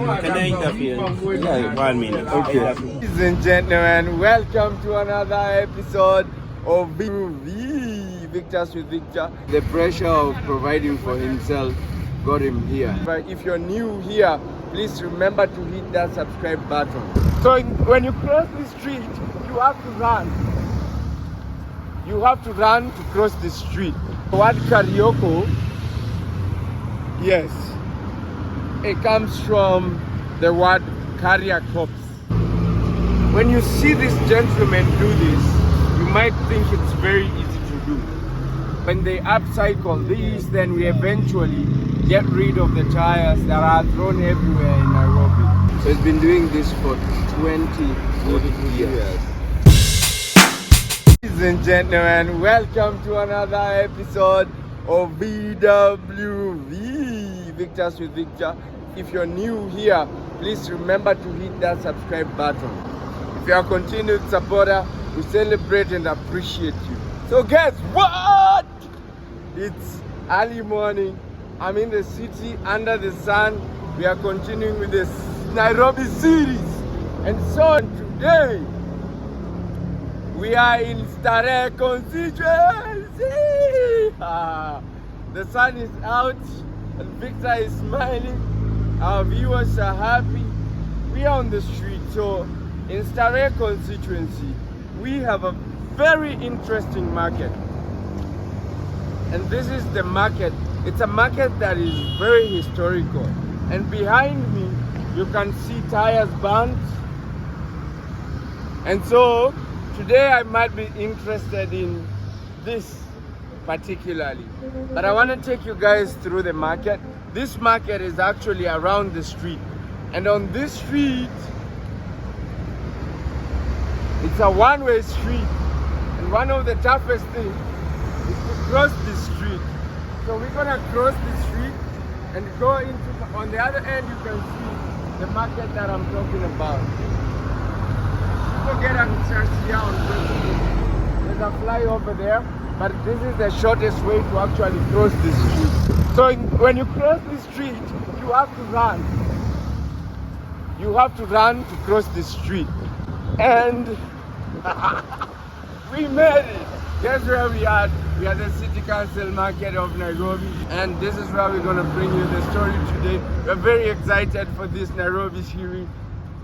Can I interfere? Yeah, 1 minute. Okay. Ladies and gentlemen, welcome to another episode of VV, Victors with Victor. The pressure of providing for himself got him here. But if you're new here, please remember to hit that subscribe button. So when you cross the street, you have to run. You have to run to cross the street. The word Karioko, yes, it comes from the word carrier crops. When you see this gentleman do this, you might think it's very easy to do. When they upcycle these, then we eventually get rid of the tires that are thrown everywhere in Nairobi. So he's been doing this for 20 good years. Ladies and gentlemen, welcome to another episode of VWV, Victors with Victor. If you're new here, please remember to hit that subscribe button. If you're a continued supporter, we celebrate and appreciate you. So guess what? It's early morning. I'm in the city under the sun. We are continuing with this Nairobi series. And so today, we are in Starehe Constituency. The sun is out and Victor is smiling. Our viewers are happy. We are on the street. So in Starehe Constituency, we have a very interesting market. And this is the market. It's a market that is very historical. And behind me, you can see tires burnt. And so today I might be interested in this particularly. But I want to take you guys through the market. This market is actually around the street. And on this street, it's a one-way street. And one of the toughest things is to cross this street. So we're gonna cross the street and go into, on the other end you can see the market that I'm talking about. People get a chance here on Westlands. There's a flyover there, but this is the shortest way to actually cross the street. So when you cross the street, you have to run. You have to run to cross the street. And we made it. Guess where we are? We are the City Council Market of Nairobi, and this is where we're going to bring you the story today. We're very excited for this Nairobi series.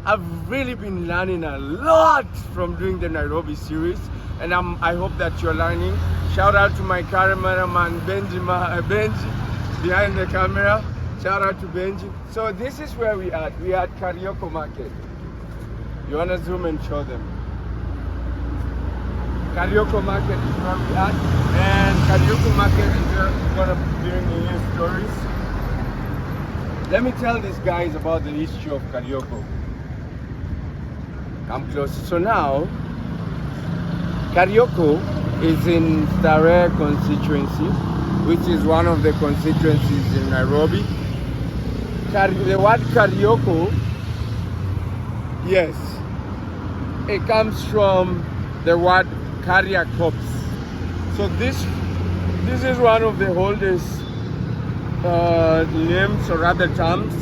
I've really been learning a lot from doing the Nairobi series, and I hope that you're learning. Shout out to my cameraman Benji behind the camera. Shout out to Benji. So this is where we are. We are at Karioko Market. You want to zoom and show them? Karioko Market is where we are, and Karioko Market is where we're going to bring you stories. Let me tell these guys about the history of Karioko. Come close. So now, Karioko is in Starehe Constituency, which is one of the constituencies in Nairobi. The word Karioko, yes, it comes from the word carrier crops. So this is one of the oldest names or other terms.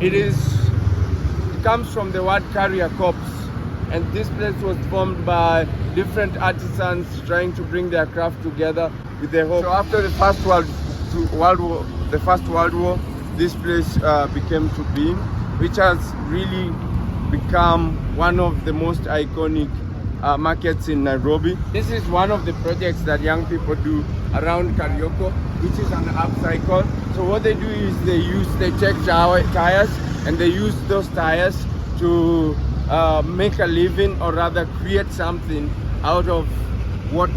It comes from the word carrier crops, and this place was formed by different artisans trying to bring their craft together with their hope. So after the First World War, this place became to be, which has really become one of the most iconic markets in Nairobi. This is one of the projects that young people do around Karioko, which is an upcycle. So what they do is they take tires and they use those tires to make a living, or rather create something out of what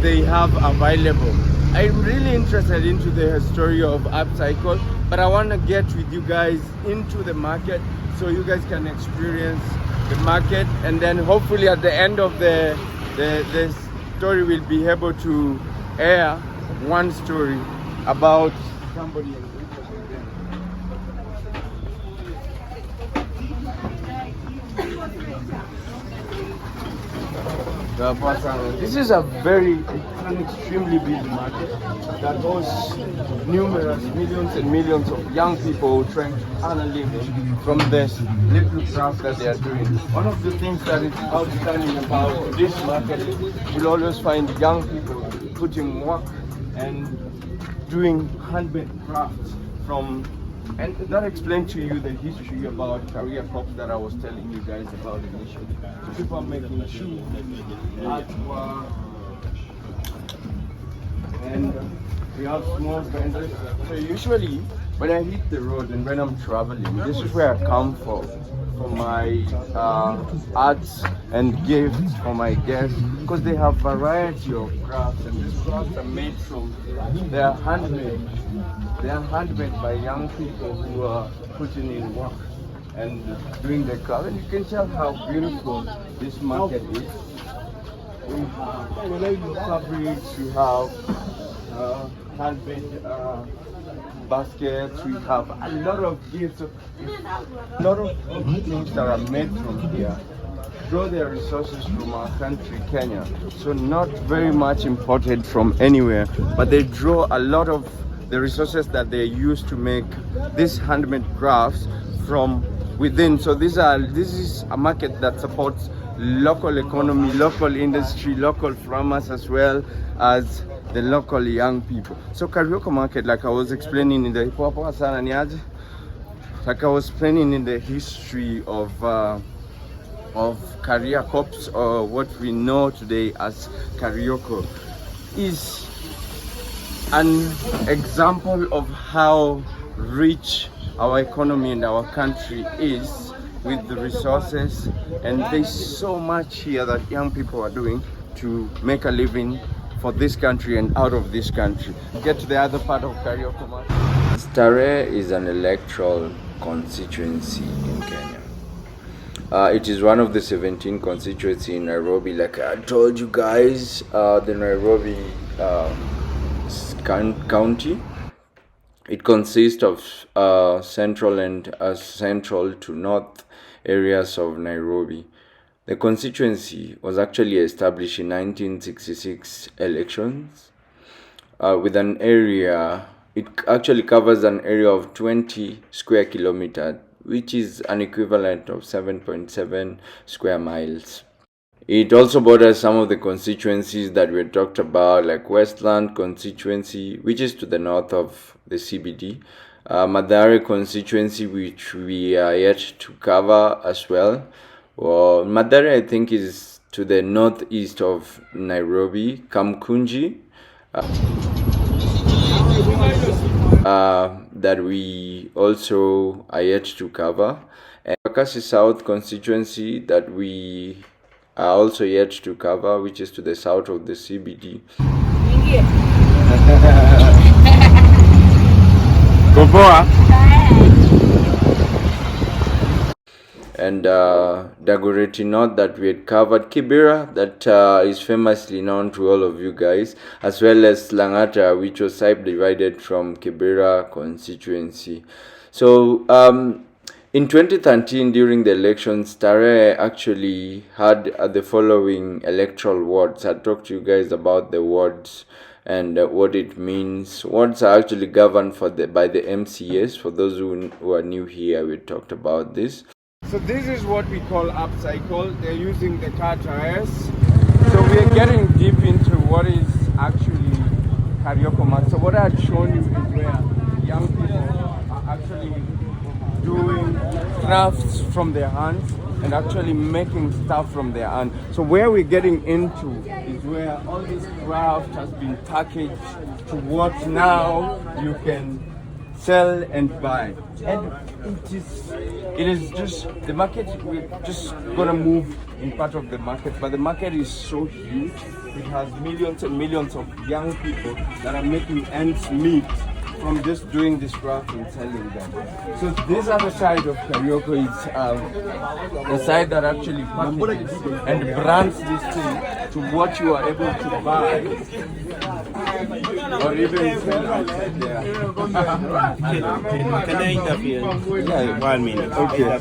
they have available. I'm really interested into the story of Upcycle, but I want to get with you guys into the market so you guys can experience the market, and then hopefully at the end of the story we'll be able to air one story about somebody. This is a very an extremely big market that hosts numerous millions and millions of young people trying to earn a living from this little craft that they are doing. One of the things that is outstanding about this market is you'll always find young people putting work and doing handmade crafts and that explains to you the history about career crops that I was telling you guys about initially. So people are making shoes, artwork, and we have small vendors. So usually when I hit the road and when I'm traveling, this is where I come for my arts and gifts for my guests, because they have variety of crafts, and these crafts are made from, they are handmade by young people who are putting in work and doing the craft. And you can tell how beautiful this market is. We have fabrics, we have handmade baskets, we have a lot of gifts, a lot of things that are made from here. Draw their resources from our country, Kenya. So not very much imported from anywhere, but they draw a lot of the resources that they use to make these handmade crafts from within. So this is a market that supports local economy, local industry, local farmers, as well as the local young people. So Karioko market, like I was explaining in the history of career crops, or what we know today as Karioko, is an example of how rich our economy and our country is with the resources, and there's so much here that young people are doing to make a living for this country and out of this country. Get to the other part of Karioko market. Starehe is an electoral constituency in Kenya. It is one of the 17 constituencies in Nairobi. Like I told you guys, the Nairobi County. It consists of central and central to north areas of Nairobi. The constituency was actually established in 1966 elections with an area. It actually covers an area of 20 square kilometers, which is an equivalent of 7.7 square miles. It also borders some of the constituencies that we talked about, like Westlands Constituency, which is to the north of the CBD, Mathare Constituency, which we are yet to cover as well. Well, Mathare, I think, is to the northeast of Nairobi. Kamukunji, that we also are yet to cover. Embakasi South Constituency, that we are also yet to cover, which is to the south of the CBD. And Dagoretti North, that we had covered. Kibra, that is famously known to all of you guys, as well as Lang'ata, which was subdivided from Kibra constituency. So in 2013, during the elections, Starehe actually had the following electoral wards. I talked to you guys about the wards and what it means. Wards are actually governed by the MCAs. For those who are new here, we talked about this. So this is what we call Upcycle. They're using the car tires. So we are getting deep into what is actually Karioko market. So what I had shown you is where young people are actually doing crafts from their hands and actually making stuff from their hand. So where we're getting into is where all this craft has been packaged to what now you can sell and buy. And it is just the market. We're just gonna move in part of the market, but the market is so huge. It has millions and millions of young people that are making ends meet from just doing this craft and selling them. So this other side of Karioko is the side that actually packages and brands this thing to what you are able to buy or even sell outside there. Can I interfere? Yeah, 1 minute. Okay.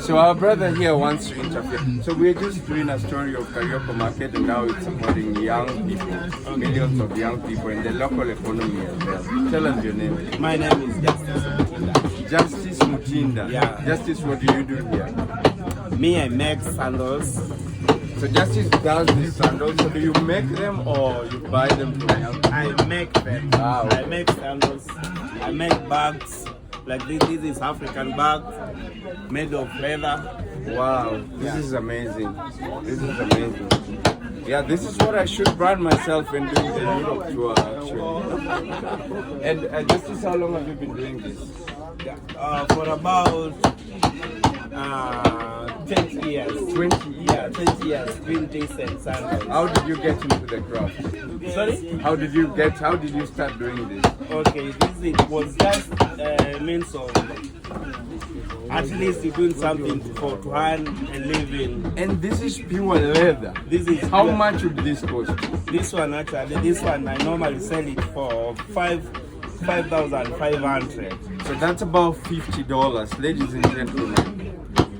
So our brother here wants to interfere. So we're just doing a story of Karioko Market, and now it's supporting young people, millions of young people in the local economy as well. Tell us your name. My name is Justice. Justice Mutinda. Yeah. Justice, what do you do here? Me, I make sandals. So Justice does these sandals. So do you make them or you buy them from young people? I make them. Okay. I make sandals. I make bags. Like this is African bag made of leather. Wow, this is amazing. This is amazing. Yeah, this is what I should brand myself in doing the Europe tour actually. And Justice, how long have you been doing this? For about 20 years. 20 years? Yeah, 20 years. 20 cents. How did you get into the craft? Sorry? How did you start doing this? Okay, it was just a means of at least doing something to earn a living. And this is pure leather. This is how much would this cost? This one I normally sell it for 5,500. So that's about $50, ladies and gentlemen.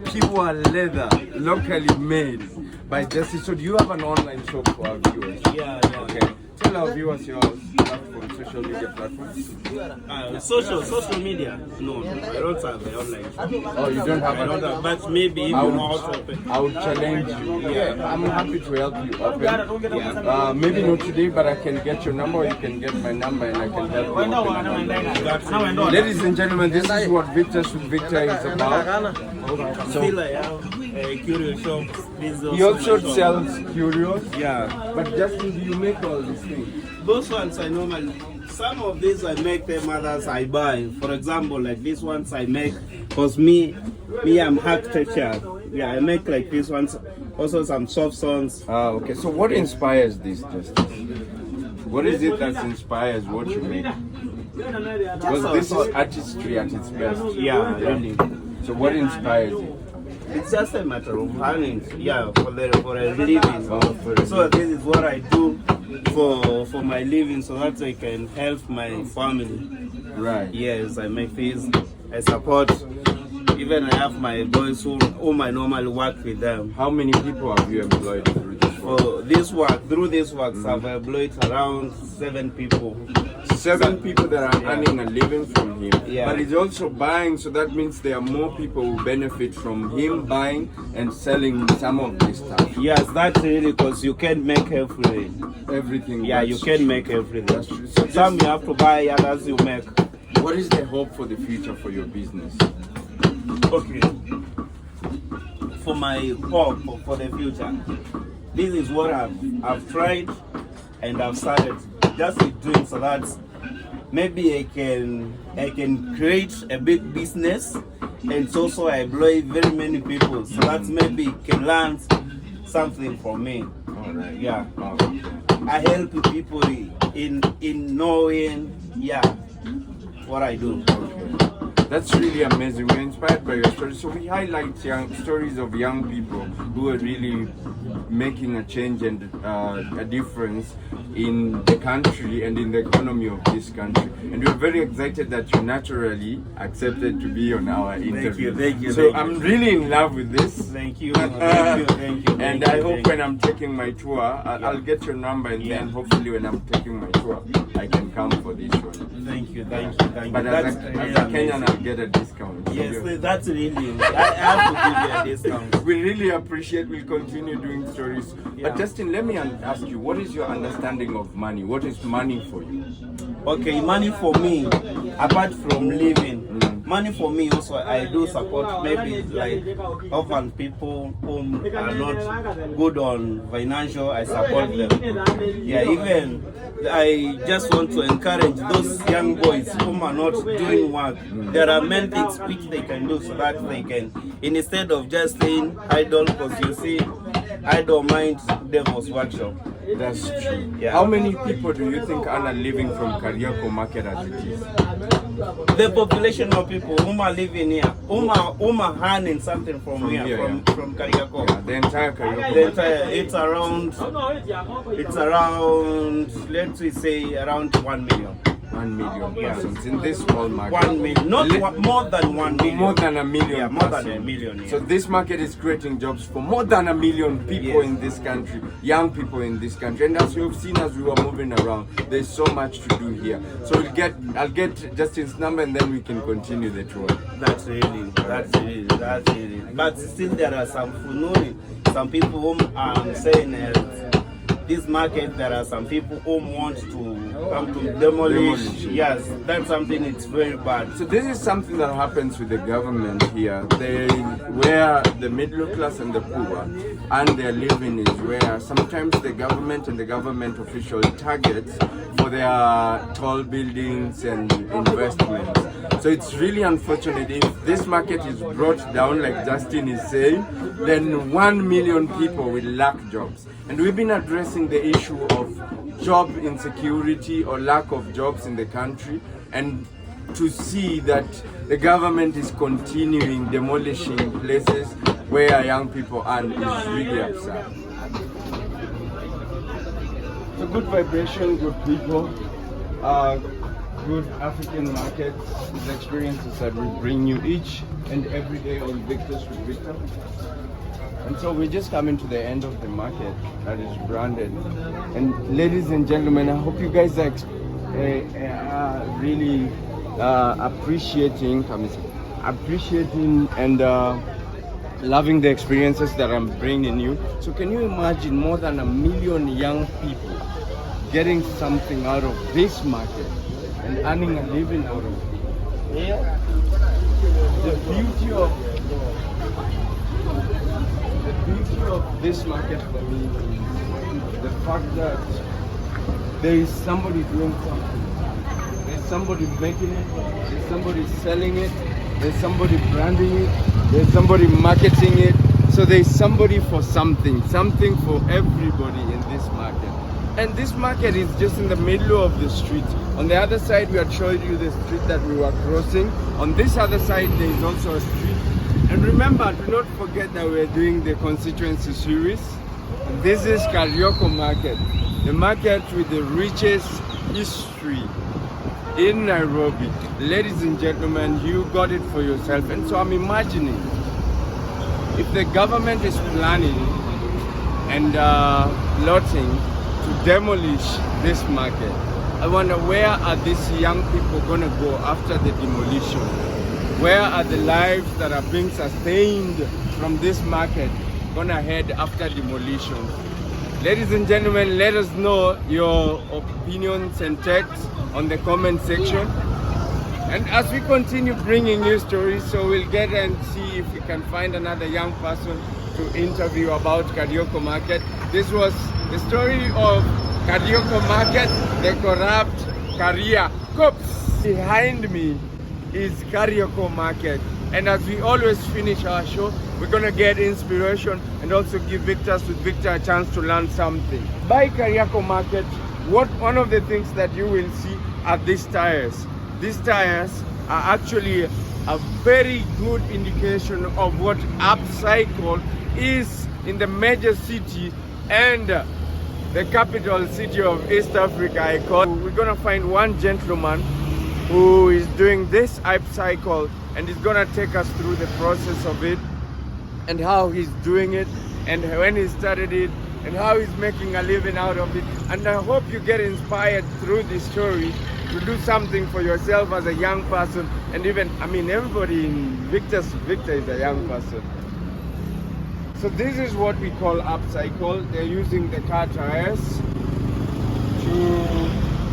Pure leather, locally made by Justice. So do you have an online shop for our viewers? Yeah. Okay. Tell our viewers your platform, social media platforms. Social media? No, I don't have the online shop. Oh, you don't have it? But maybe if you know how to open. I would challenge you. Yeah, I'm happy to help you open. Yeah. Maybe not today, but I can get your number, or you can get my number, and I can help you open. Ladies and gentlemen, this is what Victors with Victor is about. Still I have a curio shop. He also sells curios. Yeah. But Justin, do you make all these things? Those ones I normally, some of these I make them, others I buy. For example, like these ones I make, because me I'm architecture. Yeah, I make like these ones, also some soft songs. Ah, okay. So what inspires this, Justin? What is it that inspires what you make? Because this is artistry at its best. Yeah, really. So what inspires you? It's just a matter of earning, yeah, for a living. Oh, So this is what I do for my living, so that I can help my family. Right. Yes, I make this. I support. Even I have my boys whom I normally work with them. How many people have you employed through this work? Through this work, I've employed around 7 people. 7 people that are earning a living from him. Yeah. But he's also buying, so that means there are more people who benefit from him buying and selling some of this stuff. Yes, that's really, because you can make everything. Everything. Yeah, you can make everything. That's true. So some you have to buy, others you make. What is the hope for the future for your business? Okay. For my hope for the future, this is what I've tried and I've started just doing, so that maybe I can create a big business, and also I employ very many people, so that maybe can learn something from me. All right. Yeah. Oh, okay. I help people in knowing, what I do. Okay. That's really amazing. We're inspired by your story. So we highlight stories of young people who are really making a change and a difference in the country and in the economy of this country. And we're very excited that you naturally accepted to be on our interview. Thank you. So I'm really in love with this. Thank you. And I hope when I'm taking my tour, I'll get your number, and then hopefully when I'm taking my tour, I can come for this one. Thank you. But as a Kenyan, I'll get a discount. Yes, that's really, I have to give you a discount. We really appreciate, we'll continue doing stories. Yeah. But Justin, let me ask you, what is your understanding of money? What is money for you? Okay, money for me, apart from living, money for me also, I do support maybe like orphan people whom are not good on financial, I support them. Yeah, even I just want to encourage those young boys whom are not doing work. There are many things which they can do, so that they can, instead of just staying idle, because you see, idle mind, devil's workshop. That's true. Yeah. How many people do you think earn a living from Karioko Market as it is? The population of people whom are living here, whom are earning something from Karioko. Yeah, the entire Karioko. It's around, let's say around 1 million. 1 million persons in this small market. 1 million, not more than 1 million. More than a million. Yeah, more than a million. Yeah. So this market is creating jobs for more than 1 million people in this country, young people in this country. And as you've seen as we were moving around, there's so much to do here. So I'll get Justin's number and then we can continue the tour. That's really. But still there are some fununi, some people whom I'm saying this market, there are some people who want to come to demolish. Yes, that's something, it's very bad. So this is something that happens with the government here. Where the middle class and the poor and their living is, where sometimes the government and the government official targets for their tall buildings and investments. So it's really unfortunate if this market is brought down, like Justin is saying, then 1 million people will lack jobs. And we've been addressing the issue of job insecurity or lack of jobs in the country, and to see that the government is continuing demolishing places where young people are is really upset. So good vibration, good people, good African markets, the experiences that we bring you each and every day on Victors with Victor. And so we're just coming to the end of the market that is branded. And ladies and gentlemen, I hope you guys are really appreciating and loving the experiences that I'm bringing you. So can you imagine more than 1 million young people getting something out of this market and earning a living out of it? Yeah. The beauty of this market for me is the fact that there is somebody doing something. There's somebody making it, there's somebody selling it, there's somebody branding it, there's somebody marketing it. So there's somebody for something for everybody in this market. And this market is just in the middle of the street. On the other side, we had showed you the street that we were crossing. On this other side, there is also a street. And remember, do not forget that we're doing the constituency series. This is Karioko Market, the market with the richest history in Nairobi. Ladies and gentlemen, you got it for yourself. And so I'm imagining, if the government is planning and plotting to demolish this market, I wonder, where are these young people going to go after the demolition? Where are the lives that are being sustained from this market going to head after demolition? Ladies and gentlemen, let us know your opinions and takes on the comment section. And as we continue bringing you stories, so we'll get and see if we can find another young person to interview about Karioko Market. This was the story of Karioko Market, the corrupt career cops. Behind me is Karioko Market, and as we always finish our show, we're gonna get inspiration and also give Victors with Victor a chance to learn something. By Karioko Market, one of the things that you will see are these tires. These tires are actually a very good indication of what Upcycle is in the major city and the capital city of East Africa. We're gonna find one gentleman who is doing this Upcycle, and he's gonna take us through the process of it and how he's doing it and when he started it and how he's making a living out of it. And I hope you get inspired through this story to do something for yourself as a young person, and even, I mean, everybody in Victor is a young person. So this is what we call Upcycle. They're using the car tires to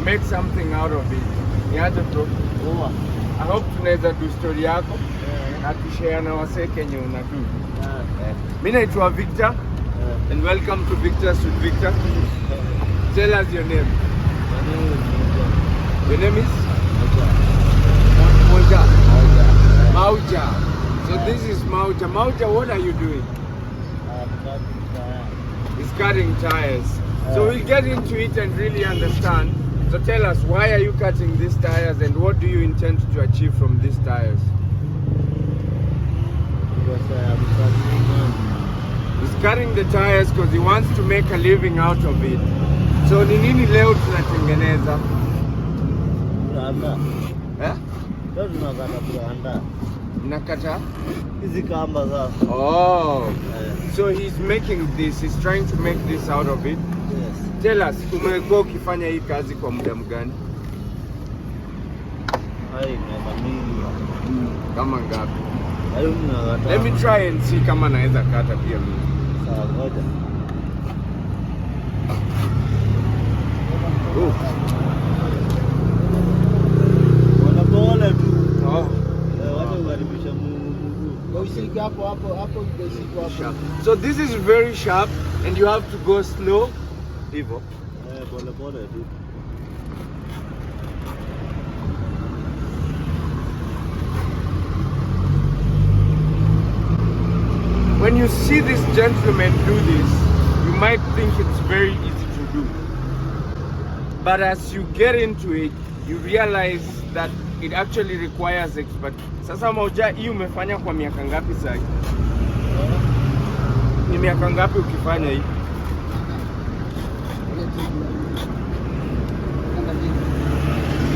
make something out of it. Niaje bro? I hope tunaweza do story yako na tushare na wase kenye unadu. Mimi naitwa Victor and welcome to Victors with Victor. Tell us your name. Your name is? Mauja. So this is Mauja. Mauja, what are you doing? He's cutting tires. So we'll get into it and really understand. So tell us, why are you cutting these tires and what do you intend to achieve from these tires? He's cutting the tires because he wants to make a living out of it. So ni nini leo tunatengeneza? Branda. Eh? Ndio tunakata branda. Nakata? Hizi kamba sasa. Oh. So he's making this, he's trying to make this out of it. Yes. Tell us, umekuwa ukifanya hii kazi kwa muda mgani? Hai miaka mingi. Kama ngapi? Hayo mnakata. Let me try and see kama naweza kata pia mimi. Sawa ngoja. Pole tu. Oh. Wacha ukaribisha Mungu. Usiki hapo usiki hapo. So this is very sharp and you have to go slow. Hivyo. Pole tu. When you see this gentleman do this, you might think it's very easy to do. But as you get into it, you realize that it actually requires expertise. Sasa moja hii umefanya kwa miaka ngapi sasa? Ni miaka ngapi ukifanya hii?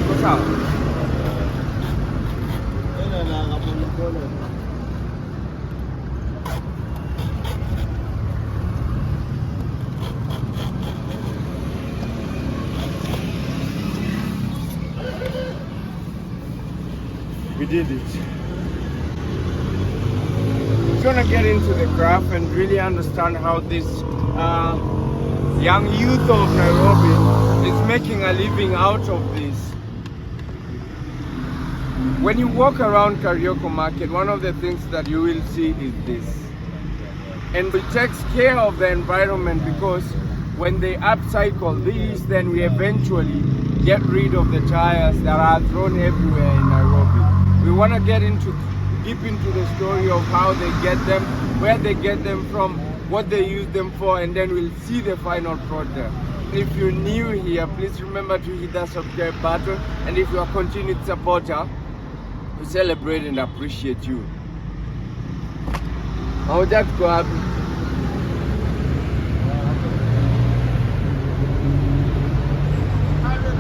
Kwa sawa? We did it. We're gonna get into the craft and really understand how this young youth of Nairobi is making a living out of this. When you walk around Karioko Market, one of the things that you will see is this. And it takes care of the environment because when they upcycle these, then we eventually get rid of the tires that are thrown everywhere in Nairobi. We want to get deep into the story of how they get them, where they get them from, what they use them for, and then we'll see the final product. If you're new here, please remember to hit that subscribe button, and if you're a continued supporter, we celebrate and appreciate you. How would that go happen?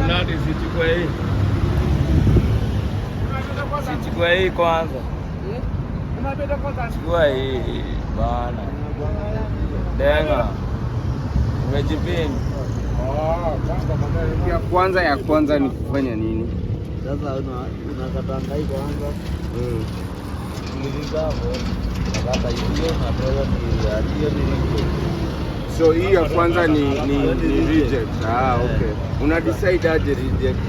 Nadi sichukue hii. Sichukue hii kwanza. Chukua hii bana. Denga. Umejipini. Ya kwanza ni kufanya nini? Sasa unakata ndai kwanza. Nilizaa hapo. Nakata hiyo na toa ni So hii ya kwanza ni reject. Okay. Una decide aje reject?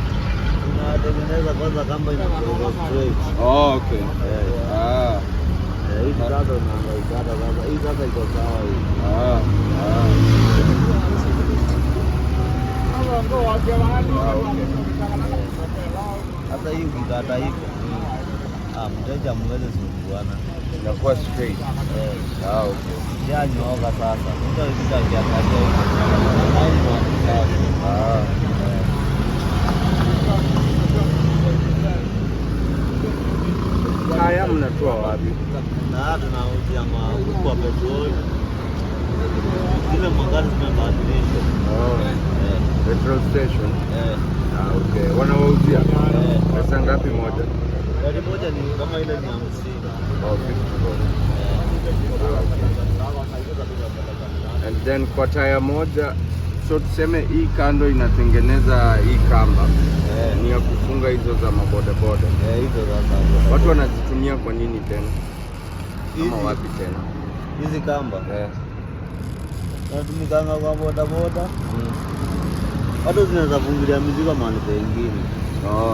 Unatengeneza kwanza kamba inakuwa straight. Okay. Hii sasa unaangaika sasa. Hii sasa iko sawa hii. Hata hii ukikata hivi. Mteja mweze sumbuana. Inakuwa straight. Okay. Nyooka sasa. Mtu akija kiangalia hivi. Haya mnatoa wapi? Na tunauzia kwa petroli. Zile magari zimebadilishwa. Petrol station. Okay. Wanawauzia? Pesa ngapi moja? Gari moja ni kama ile ni 50. And then kwa taya moja, so tuseme hii kando inatengeneza hii kamba ni ya kufunga hizo za mabodaboda. Hizo za mabodaboda. Watu wanazitumia kwa nini tena? Kama wapi tena? Hizi kamba? Natumikanga kwa bodaboda. Watu zinaweza fungilia mizigo mahali pengine.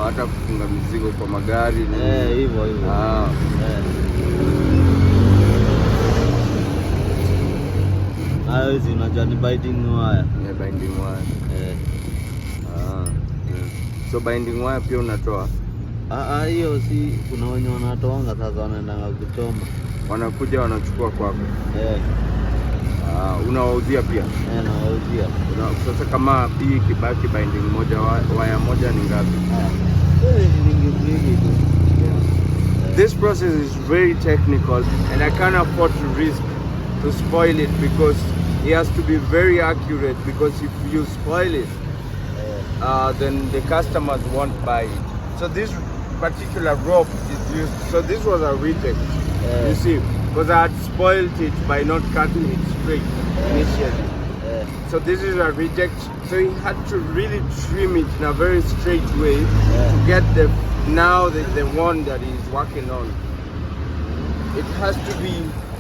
Hata kufunga mizigo kwa magari ni hivyo. Hizi unajua ni binding wire. Binding wire. So binding wire pia unatoa? Hiyo si kuna wenye wanatoanga sasa wanaenda kuchoma. Wanakuja wanachukua kwako. Unawauzia pia? Nawauzia. Sasa kama hii kibaki binding moja waya moja ni ngapi? This process is very technical and I can't afford to risk to spoil it because it has to be very accurate, because if you spoil it, then the customers won't buy it. So this particular rope is used. So this was a reject, you see, because I had spoiled it by not cutting it straight initially. So this is a reject. So he had to really trim it in a very straight way to get the one that he's working on. It has to be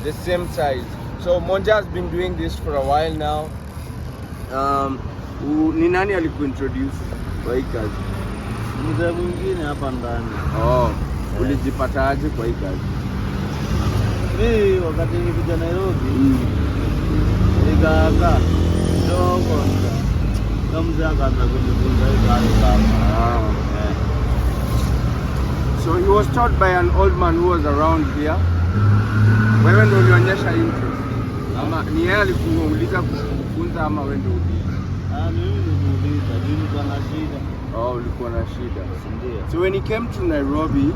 the same size. So Monja has been doing this for a while now. Ni nani alikuintroduce kwa hii kazi? Mzee mwingine hapa ndani. Ulijipataje kwa hii kazi? Mimi wakati nilikuja Nairobi, nikakaa kidogo kama mzee akaanza kunifunza hii kazi sana. So he was taught by an old man who was around here. Wewe ndio ulionyesha interest? Ama ni yeye alikuuliza kufunza ama wewe ndio uliuliza? Mimi niliuliza, nilikuwa na shida. Ulikuwa na shida. Ndio. So when he came to Nairobi,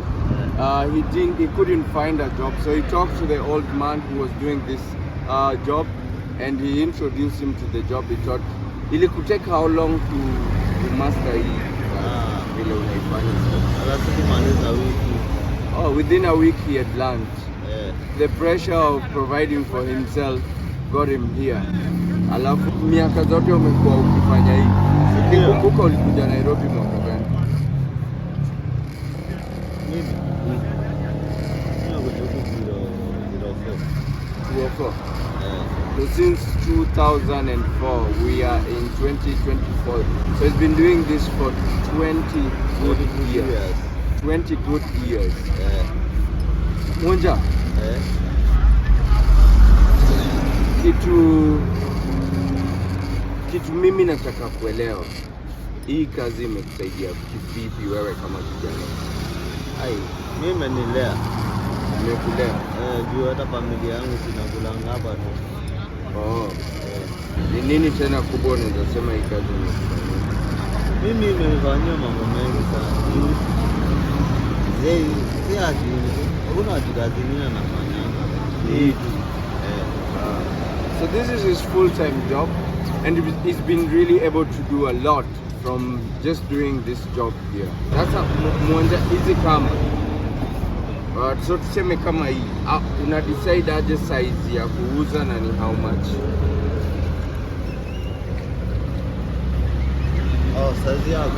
he couldn't find a job. So he talked to the old man who was doing this job, and he introduced him to the job. He thought, ili could take how long to master hii vile unaifanya? Alafu wiki. Within a week he had learned. The pressure of providing for himself got him here. Alafu miaka zote umekuwa ukifanya hii. Nikumbuka ulikuja Nairobi mwaka gani? So since 2004, we are in 2024. So he's been doing this for 20 good years. 20 good years. Monja, kitu mimi nataka kuelewa, hii kazi imekusaidia kivipi wewe kama kijana? Mimi imenilea. Imekulea? Juu hata familia yangu sinakulanga hapa tu. Ni nini tena kubwa unaweza sema hii kazi imekufanyia? Mimi imenifanyia mambo mengi sana. Si hakuna kazi nyingine nafanya. So this is his full-time job, and he's been really able to do a lot from just doing this job here. That's a Mwanja easy kama. So tuseme kama hii, una decide aje size ya kuuza na ni how much? Size yako?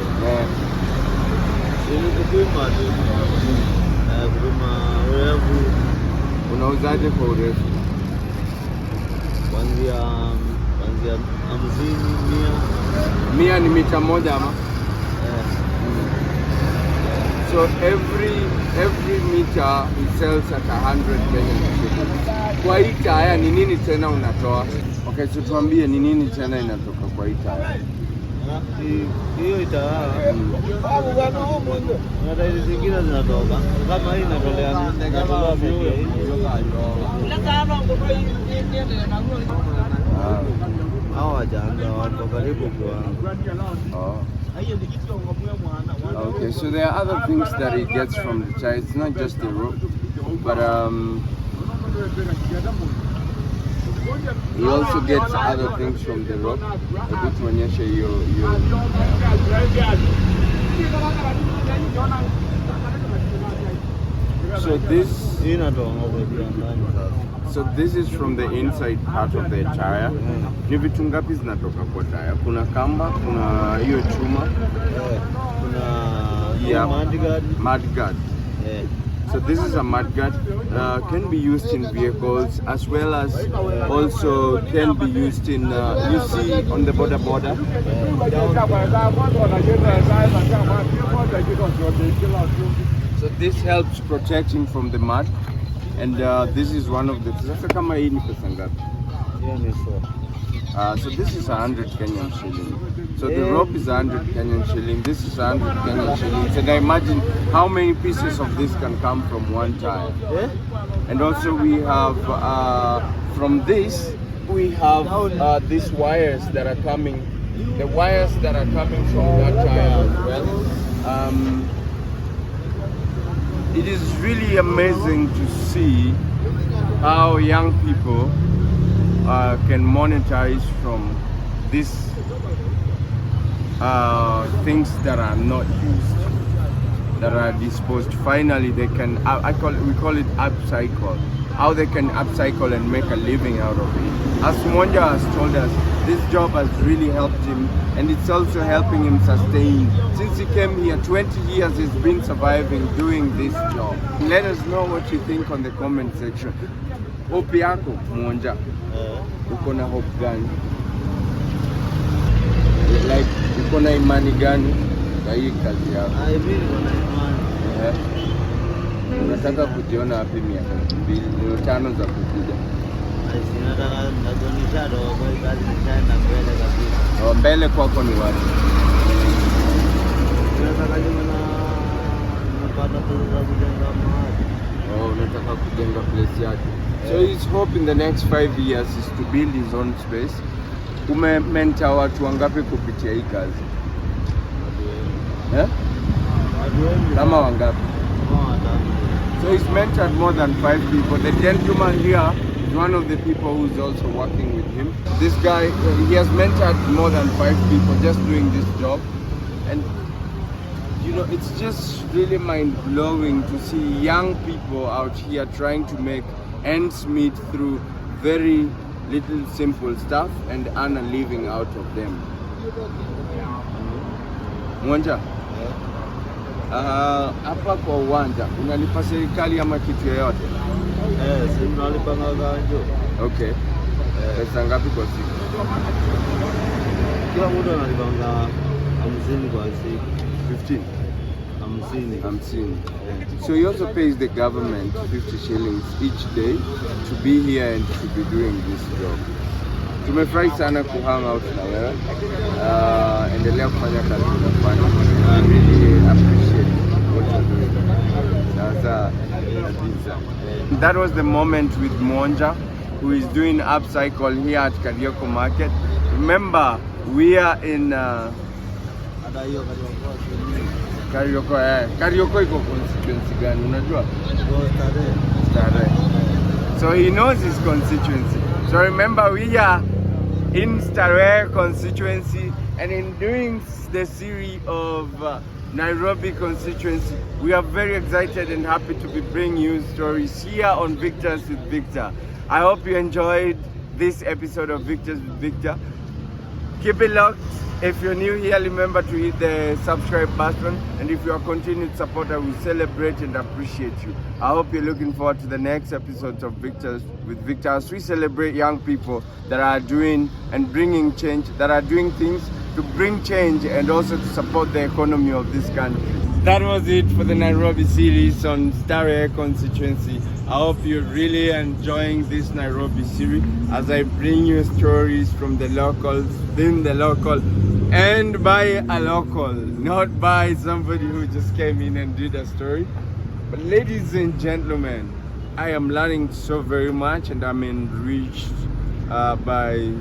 Ili kupima tu. Kupima urefu. Unauzaje kwa urefu? Kuanzia 50, 100. 100 ni mita moja ama? So every meter he sells at 100 Kenyan shillings. Kwa hii taya ni nini tena unatoa? Okay, so tuambie ni nini tena inatoka kwa hii taya? Hiyo itawa. Na tairi zingine zinatoka. Kama hii inatolea hao wajaanza wako karibu kwa. Okay, so there are other things that he gets from the tire. It's not just the rope, but he also gets other things from the rope. So this is from the inside part of the tire. Ni vitu ngapi zinatoka kwa tire? Kuna kamba, kuna hiyo chuma, kuna mudguard. So this is a mudguard, can be used in vehicles as well as also can be used in, you see on the border. So this helps protecting from the mud, and this is one of the. So this is 100 Kenyan shilling. So the rope is 100 Kenyan shilling. This is 100 Kenyan shillings. And I imagine how many pieces of this can come from one tire. And also we have from this we have these wires that are coming. The wires that are coming from that tire as well. It is really amazing to see how young people can monetize from this things that are not used, that are disposed. Finally, they can. We call it upcycle. How they can upcycle and make a living out of it. As Monja has told us, this job has really helped him, and it's also helping him sustain. Since he came here, 20 years he's been surviving doing this job. Let us know what you think on the comment section. Hope yako Monja, uko na hope gani? Like, uko na imani gani kwa hii kazi yako? Mimi niko na imani. Unataka kujiona wapi miaka 2-5 za kukuja? Nataka ndagonisha roho kwa kazi nitaenda mbele kabisa. Mbele kwako ni wapi? Nataka napata pesa za kujenga mahali. Unataka kujenga place yake. So his hope in the next 5 years is to build his own space. Umementa watu wangapi kupitia hii kazi? Kama wangapi? So he's mentored more than 5 people. The gentleman here is one of the people who's also working with him. This guy, he has mentored more than 5 people just doing this job. And you know, it's just really mind-blowing to see young people out here trying to make ends meet through very little simple stuff and earn a living out of them. Mwanja? Hapa kwa uwanja unalipa serikali ama kitu yoyote? Si nalipa ngaganjo. Okay. Pesa ngapi kwa siku? Kila mtu analipa 50 kwa siku. 15? 50. So he also pays the government 50 shillings each day to be here and to be doing this job. Tumefurahi sana kuhang out na wewe. Endelea kufanya kazi unafanya. I really appreciate what you're doing. That was the moment with Monja, who is doing upcycle here at Karioko Market. Remember, we are in Karioko. Karioko iko constituency gani? Unajua? Starehe. So he knows his constituency. So remember, we are in Starehe Constituency, and in doing the series of Nairobi Constituency, we are very excited and happy to be bringing you stories here on Victors with Victor. I hope you enjoyed this episode of Victors with Victor. Keep it locked. If you're new here, remember to hit the subscribe button, and if you are continued supporter, we celebrate and appreciate you. I hope you're looking forward to the next episodes of Victors with Victor, as we celebrate young people that are doing and bringing change, that are doing things to bring change and also to support the economy of this country. That was it for the Nairobi series on Starehe Constituency. I hope you're really enjoying this Nairobi series as I bring you stories from the locals, within the local, and by a local, not by somebody who just came in and did a story. But ladies and gentlemen, I am learning so very much, and I'm enriched by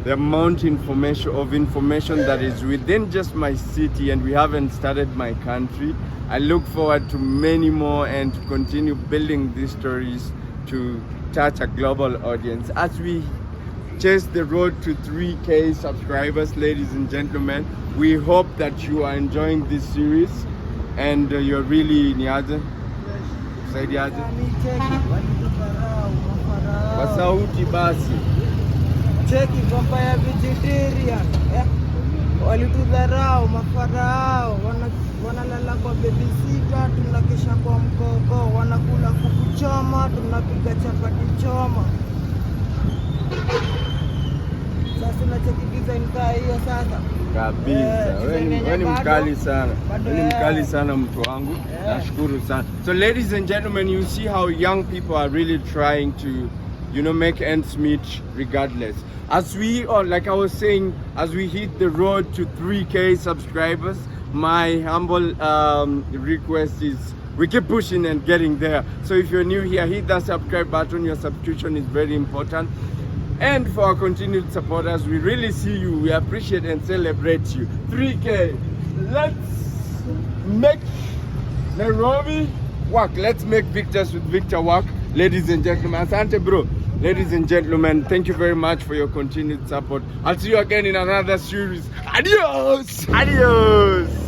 the amount of information that is within just my city, and we haven't started my country. I look forward to many more and to continue building these stories to touch a global audience as we chase the road to 3K subscribers. Ladies and gentlemen, we hope that you are enjoying this series and you're really niaje saidiaje kwa sauti basi. Cheki kwamba ya vegetarian walitudharau mafarao, wanalala kwa babysitter, tunakesha kwa mgogo, wanakula kuku choma, tunapiga chapati choma. Sasa unacheki design kaa hiyo sasa kabisa. Wewe ni mkali sana, wewe ni mkali sana mtu wangu. Nashukuru sana. So ladies and gentlemen, you see how young people are really trying to, you know, make ends meet regardless. As we, or like I was saying, as we hit the road to 3K subscribers, my humble request is we keep pushing and getting there. So if you're new here, hit that subscribe button. Your subscription is very important. And for our continued supporters, we really see you. We appreciate and celebrate you. 3K. Let's make Nairobi work. Let's make Victors with Victor work. Ladies and gentlemen, asante bro. Ladies and gentlemen, thank you very much for your continued support. I'll see you again in another series. Adios! Adios!